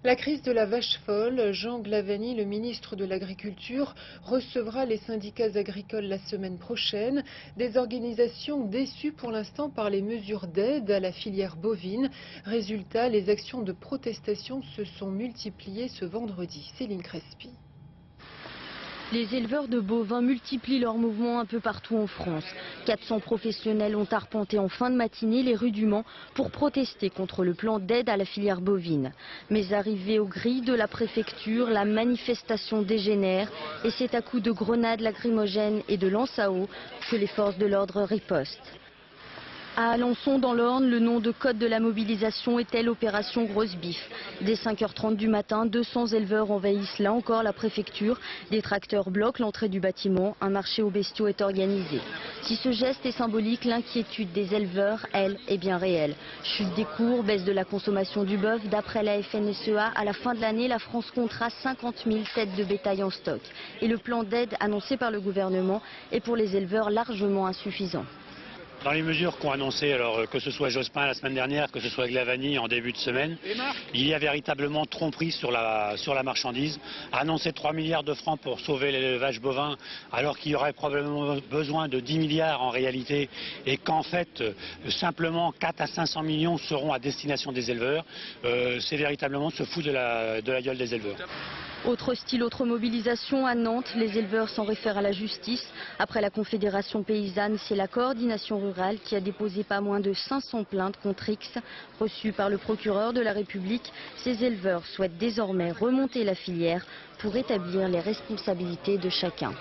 La crise de la vache folle, Jean Glavany, le ministre de l'Agriculture, recevra les syndicats agricoles la semaine prochaine. Des organisations déçues pour l'instant par les mesures d'aide à la filière bovine. Résultat, les actions de protestation se sont multipliées ce vendredi. Céline Crespi. Les éleveurs de bovins multiplient leurs mouvements un peu partout en France. 400 professionnels ont arpenté en fin de matinée les rues du Mans pour protester contre le plan d'aide à la filière bovine. Mais arrivés aux grilles de la préfecture, la manifestation dégénère et c'est à coups de grenades lacrymogènes et de lance à eau que les forces de l'ordre ripostent. À Alençon, dans l'Orne, le nom de code de la mobilisation était l'opération Grosse Bif. Dès 5h30 du matin, 200 éleveurs envahissent là encore la préfecture. Des tracteurs bloquent l'entrée du bâtiment. Un marché aux bestiaux est organisé. Si ce geste est symbolique, l'inquiétude des éleveurs, elle, est bien réelle. Chute des cours, baisse de la consommation du bœuf. D'après la FNSEA, à la fin de l'année, la France comptera 50 000 têtes de bétail en stock. Et le plan d'aide annoncé par le gouvernement est pour les éleveurs largement insuffisant. Dans les mesures qu'ont annoncées, alors que ce soit Jospin la semaine dernière, que ce soit Glavany en début de semaine, il y a véritablement tromperie sur la marchandise. Annoncer 3 milliards de francs pour sauver l'élevage bovin, alors qu'il y aurait probablement besoin de 10 milliards en réalité, et qu'en fait, simplement 4 à 500 millions seront à destination des éleveurs, c'est véritablement se foutre de la gueule des éleveurs. Autre style, autre mobilisation à Nantes. Les éleveurs s'en réfèrent à la justice. Après la Confédération paysanne, c'est la coordination rurale qui a déposé pas moins de 500 plaintes contre X. Reçues par le procureur de la République, ces éleveurs souhaitent désormais remonter la filière pour établir les responsabilités de chacun.